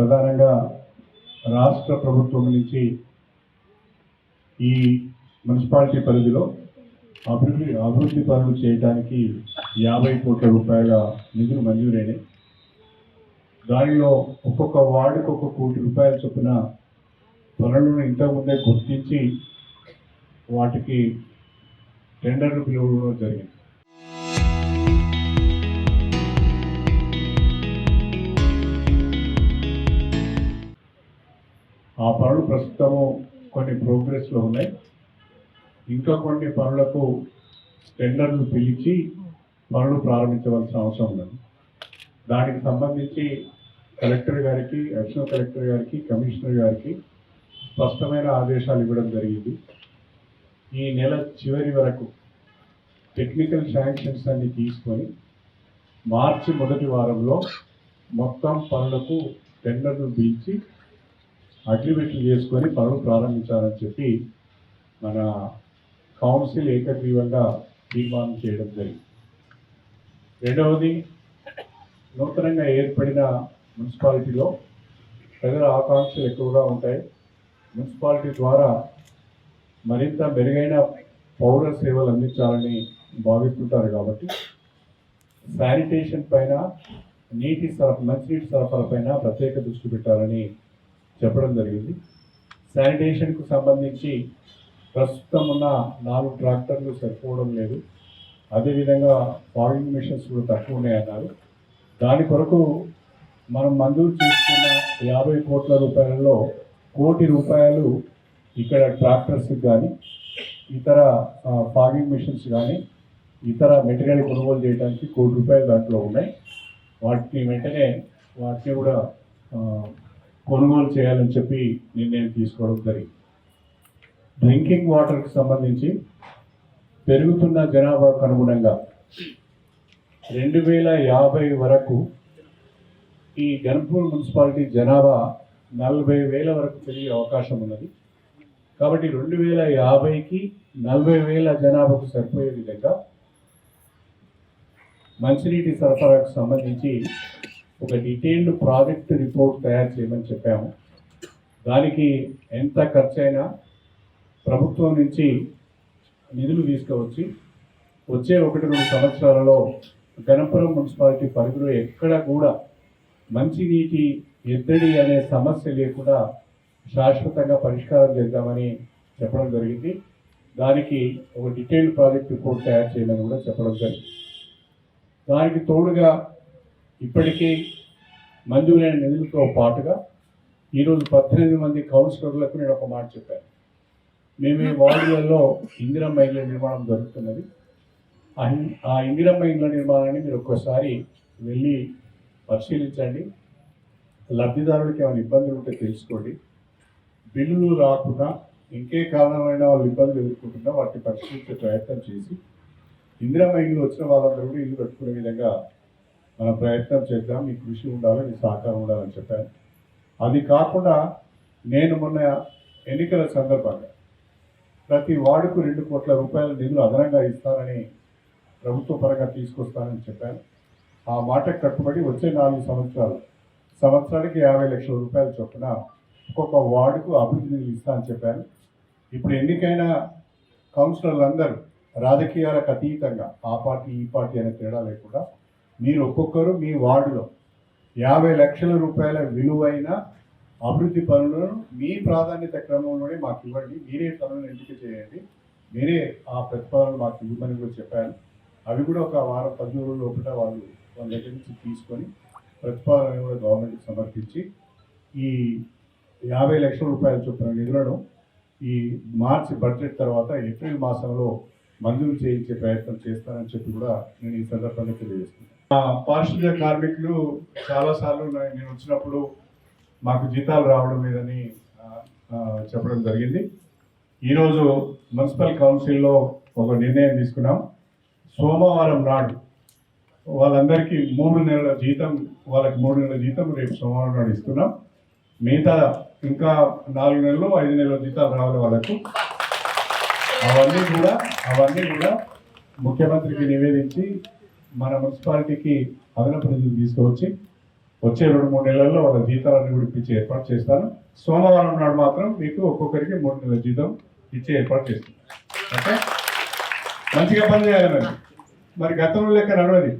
ప్రధానంగా రాష్ట్ర ప్రభుత్వం నుంచి ఈ మున్సిపాలిటీ పరిధిలో అభివృద్ధి పనులు చేయడానికి 50 కోట్ల రూపాయల నిధులు మంజూరైనాయి. దానిలో ఒక్కొక్క వార్డుకు 1 కోటి రూపాయల చొప్పున పనులను ఇంతకుముందే గుర్తించి వాటికి టెండర్లు పిలవడం జరిగింది. ఆ పనులు ప్రస్తుతము కొన్ని ప్రోగ్రెస్లో ఉన్నాయి. ఇంకా కొన్ని పనులకు టెండర్లు పిలిచి పనులు ప్రారంభించవలసిన అవసరం ఉన్నది. దానికి సంబంధించి కలెక్టర్ గారికి, అడిషనల్ కలెక్టర్ గారికి, కమిషనర్ గారికి స్పష్టమైన ఆదేశాలు ఇవ్వడం జరిగింది. ఈ నెల చివరి వరకు టెక్నికల్ శాంక్షన్స్ అన్ని తీసుకొని మార్చి మొదటి వారంలో మొత్తం పనులకు టెండర్లు పిలిచి అగ్రిమెంట్లు చేసుకొని పనులు ప్రారంభించాలని చెప్పి మన కౌన్సిల్ ఏకగ్రీవంగా తీర్మానం చేయడం జరిగింది. రెండవది, నూతనంగా ఏర్పడిన మున్సిపాలిటీలో ప్రజల ఆకాంక్షలు ఎక్కువగా ఉంటాయి. మున్సిపాలిటీ ద్వారా మరింత మెరుగైన పౌర సేవలు అందించాలని భావిస్తుంటారు. కాబట్టి శానిటేషన్ పైన, మంచినీటి సరఫరా పైన ప్రత్యేక దృష్టి పెట్టాలని చెప్పడం జరిగింది. శానిటేషన్కు సంబంధించి ప్రస్తుతం ఉన్న 4 ట్రాక్టర్లు సరిపోవడం లేదు. అదేవిధంగా ఫాగింగ్ మిషన్స్ కూడా తక్కువ ఉన్నాయన్నారు. దాని కొరకు మనం మంజూరు చేసుకున్న 50 కోట్ల రూపాయలలో 1 కోటి రూపాయలు ఇక్కడ ట్రాక్టర్స్కి కానీ, ఇతర ఫాగింగ్ మిషన్స్ కానీ, ఇతర మెటీరియల్ కొనుగోలు చేయడానికి 1 కోటి రూపాయలు దాంట్లో ఉన్నాయి. వాటిని కూడా కొనుగోలు చేయాలని చెప్పి నిర్ణయం తీసుకోవడం జరిగింది. డ్రింకింగ్ వాటర్కి సంబంధించి పెరుగుతున్న జనాభాకు అనుగుణంగా 2050 వరకు ఈ గణపూర్ మున్సిపాలిటీ జనాభా 40,000 వరకు పెరిగే అవకాశం ఉన్నది. కాబట్టి 2050కి 40,000 జనాభాకు సరిపోయే విధంగా మంచినీటి సరఫరాకు సంబంధించి ఒక డీటెయిల్డ్ ప్రాజెక్ట్ రిపోర్ట్ తయారు చేయమని చెప్పాము. దానికి ఎంత ఖర్చు అయినా ప్రభుత్వం నుంచి నిధులు తీసుకువచ్చి వచ్చే 1-2 సంవత్సరాలలో గణపురం మున్సిపాలిటీ పరిధిలో ఎక్కడ కూడా మంచినీటి ఎద్దడి అనే సమస్య లేకుండా శాశ్వతంగా పరిష్కారం చేద్దామని చెప్పడం జరిగింది. దానికి ఒక డీటెయిల్డ్ ప్రాజెక్ట్ రిపోర్ట్ తయారు చేయమని కూడా చెప్పడం జరిగింది. దానికి తోడుగా ఇప్పటికీ మంజూరైన నిధులతో పాటుగా ఈరోజు 18 మంది కౌన్సిలర్లకు నేను ఒక మాట చెప్పాను. మేము ఈ వార్డులలో ఇందిరమ్మ ఇళ్ల నిర్మాణం జరుగుతున్నది. ఆ ఇందిరమ్మ ఇళ్ల నిర్మాణాన్ని మీరు ఒక్కసారి వెళ్ళి పరిశీలించండి. లబ్ధిదారులకి ఏమైనా ఇబ్బందులు ఉంటే తెలుసుకోండి. బిల్లులు రాకుండా ఇంకే కారణమైన వాళ్ళు ఇబ్బందులు ఎదుర్కొంటున్నా వాటిని పరిశీలించే ప్రయత్నం చేసి ఇందిరమ్మ ఇల్లు వచ్చిన వాళ్ళందరూ కూడా ఇల్లు కట్టుకునే విధంగా మనం ప్రయత్నం చేద్దాం. మీ కృషి ఉండాలి, మీ సహకారం ఉండాలని చెప్పాను. అది కాకుండా నేను మొన్న ఎన్నికల సందర్భంగా ప్రతి వార్డుకు 2 కోట్ల రూపాయల నిధులు అదనంగా ఇస్తారని ప్రభుత్వ పరంగా తీసుకొస్తానని చెప్పాను. ఆ మాటకు కట్టుబడి వచ్చే 4 సంవత్సరానికి 50 లక్షల రూపాయల చొప్పున ఒక్కొక్క వార్డుకు అభివృద్ధి నిధులు ఇస్తానని చెప్పాను. ఇప్పుడు ఎన్నికైన కౌన్సిలర్లందరూ రాజకీయాలకు అతీతంగా ఆ పార్టీ ఈ పార్టీ అనే తేడా లేకుండా మీరు ఒక్కొక్కరు మీ వార్డులో 50 లక్షల రూపాయల విలువైన అభివృద్ధి పనులను మీ ప్రాధాన్యత క్రమంలోనే మాకు ఇవ్వండి. మీరే పనులను ఎంపిక చేయండి. మీరే ఆ ప్రతిపాదనలు మాకు ఇవ్వమని కూడా చెప్పాను. అవి కూడా ఒక వారం 10 రోజుల లోపల వాళ్ళ దగ్గర నుంచి తీసుకొని ప్రతిపాదన కూడా గవర్నమెంట్కి సమర్పించి ఈ 50 లక్షల రూపాయల చొప్పున నిధులను ఈ మార్చి బడ్జెట్ తర్వాత ఏప్రిల్ మాసంలో మంజూరు చేయించే ప్రయత్నం చేస్తానని చెప్పి కూడా నేను ఈ సందర్భంగా తెలియజేస్తున్నాను. పారిశుద్ధ్య కార్మికులు చాలాసార్లు నేను వచ్చినప్పుడు మాకు జీతాలు రావడం లేదని చెప్పడం జరిగింది. ఈరోజు మున్సిపల్ కౌన్సిల్లో ఒక నిర్ణయం తీసుకున్నాం. సోమవారం నాడు వాళ్ళందరికీ 3 నెలల జీతం, వాళ్ళకి 3 నెలల జీతం రేపు సోమవారం నాడు ఇస్తున్నాం. మిగతా ఇంకా 4 నెలలు 5 నెలల జీతాలు రావాలి వాళ్ళకు. అవన్నీ కూడా ముఖ్యమంత్రికి నివేదించి మన మున్సిపాలిటీకి అదనపు నిధులు తీసుకువచ్చి వచ్చే 2-3 నెలల్లో వాళ్ళ జీతాలన్నీ కూడా ఇప్పించే ఏర్పాటు చేస్తాను. సోమవారం నాడు మాత్రం మీకు ఒక్కొక్కరికి 3 నెలల జీతం ఇచ్చే ఏర్పాటు చేస్తాను. ఓకే, మంచిగా పని చేయాలి. మరి గతంలో లెక్క నడవది,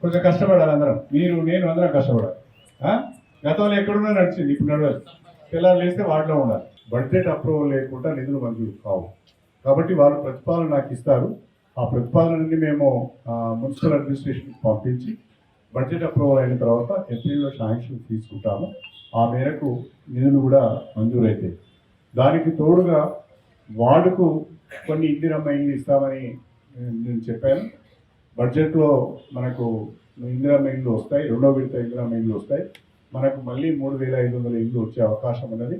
కొంచెం కష్టపడాలి అందరం, మీరు నేను అందరం కష్టపడాలి. గతంలో ఎక్కడున్నా నడిచింది, ఇప్పుడు నడవదు. పిల్లలు వేస్తే వాటిలో ఉండాలి. బడ్జెట్ అప్రూవల్ లేకుండా నిధులు మంజూరు కావు. కాబట్టి వాళ్ళు ప్రతిపాదన నాకు ఇస్తారు. ఆ ప్రతిపాదనని మేము మున్సిపల్ అడ్మినిస్ట్రేషన్కి పంపించి బడ్జెట్ అప్రూవల్ అయిన తర్వాత ఏప్రిల్లో శాంక్షన్ తీసుకుంటాము. ఆ మేరకు నిధులు కూడా మంజూరైతాయి. దానికి తోడుగా వార్డుకు కొన్ని ఇందిరమ్మ ఇల్లు ఇస్తామని నేను చెప్పాను. బడ్జెట్లో మనకు ఇందిరమ్మ ఇల్లు వస్తాయి, 2వ విడత ఇందిరమ్మ ఇల్లు వస్తాయి. మనకు మళ్ళీ 3500 ఇల్లు వచ్చే అవకాశం ఉన్నది.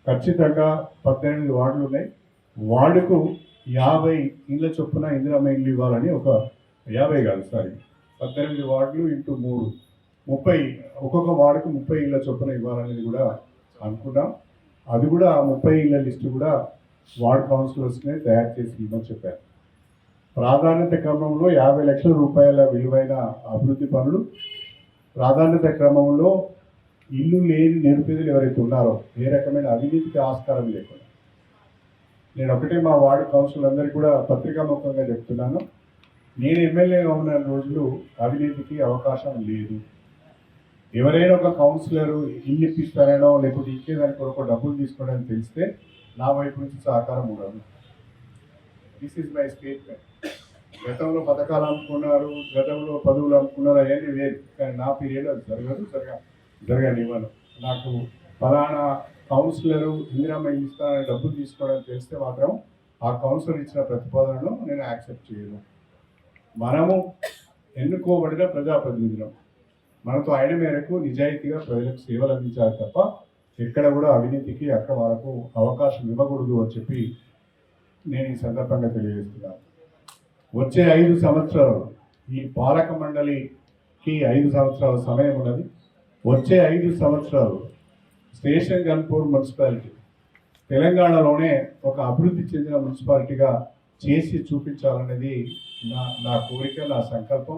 ఖచ్చితంగా 18 వార్డులు ఉన్నాయి. వార్డుకు 50 ఇళ్ళ చొప్పున ఇందిరమ్మ ఇల్లు ఇవ్వాలని 18 వార్డులు ఇంటూ 3 30, ఒక్కొక్క వార్డుకు 30 ఇళ్ళ చొప్పున ఇవ్వాలనేది కూడా అనుకున్నాం. అది కూడా 30 ఇళ్ళ లిస్టు కూడా వార్డ్ కౌన్సిలర్స్నే తయారు చేసి ఇవ్వమని చెప్పారు. ప్రాధాన్యత క్రమంలో 50 లక్షల రూపాయల విలువైన అభివృద్ధి పనులు, ప్రాధాన్యత క్రమంలో ఇల్లు లేని నిరుపేదలు ఎవరైతే ఉన్నారో ఏ రకమైన అవినీతికి ఆస్కారం లేకుండా. నేను ఒకటే మా వార్డు కౌన్సిల్ అందరికీ కూడా పత్రికాముఖంగా చెప్తున్నాను, నేను ఎమ్మెల్యేగా ఉన్న రోజులు అవినీతికి అవకాశం లేదు. ఎవరైనా ఒక కౌన్సిలర్ ఇల్లు ఇప్పిస్తారనో లేకపోతే ఇచ్చేదానికి కొరకు డబ్బులు తీసుకోవడానికి తెలిస్తే నా వైపు నుంచి సహకారం ఉండదు. This is my statement. గతంలో పథకాలు అమ్ముకున్నారు, గతంలో పదవులు అమ్ముకున్నారు, అవన్నీ వేరు. కానీ నా పీరియడ్ అది జరగనివ్వను. నాకు ఫలానా కౌన్సిలరు ఇందిరమ్మ ఇస్తానని డబ్బులు తీసుకోవడానికి తెలిస్తే మాత్రం ఆ కౌన్సిలర్ ఇచ్చిన ప్రతిపాదనను నేను యాక్సెప్ట్ చేయను. మనము ఎన్నుకోబడిన ప్రజాప్రతినిధులం. మనతో అయిన మేరకు నిజాయితీగా ప్రజలకు సేవలు అందించాలి తప్ప ఎక్కడ కూడా అవినీతికి అక్రమాలకు అవకాశం ఇవ్వకూడదు అని చెప్పి నేను ఈ సందర్భంగా తెలియజేస్తున్నాను. వచ్చే 5 సంవత్సరాలు ఈ పాలక మండలికి 5 సంవత్సరాల సమయం ఉన్నది. వచ్చే 5 సంవత్సరాలు స్టేషన్ గన్పూర్ మున్సిపాలిటీ తెలంగాణలోనే ఒక అభివృద్ధి చెందిన మున్సిపాలిటీగా చేసి చూపించాలనేది నా కోరిక, నా సంకల్పం.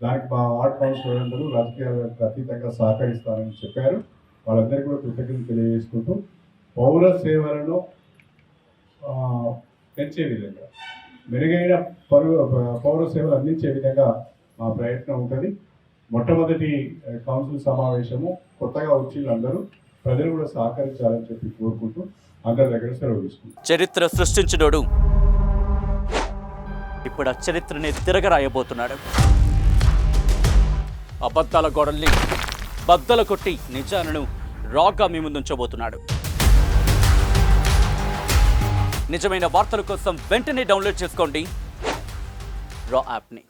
దానికి మా వార్డ్ కౌన్సిలర్ అందరూ రాజకీయాలకు అతీతంగా సహకరిస్తానని చెప్పారు. వాళ్ళందరికీ కూడా కృతజ్ఞతలు తెలియజేసుకుంటూ పౌర సేవలను పెంచే విధంగా, మెరుగైన పౌర సేవలు అందించే విధంగా మా ప్రయత్నం ఉంటుంది. మొట్టమొదటి కౌన్సిల్ సమావేశము కొత్తగా వచ్చి అందరూ ప్రజలు కూడా సహకరించాలని చెప్పి కోరుకుంటూ అందరి దగ్గర సెలవు తీసుకుంటాం. చరిత్ర సృష్టించినోడు ఇప్పుడు ఆ చరిత్రని తిరగరాయబోతున్నాడు. అబద్ధాల గోడల్ని బద్దలు కొట్టి నిజాలను రాగా మీ ముందుంచబోతున్నాడు. నిజమైన వార్తల కోసం వెంటనే డౌన్లోడ్ చేసుకోండి రా యాప్ని.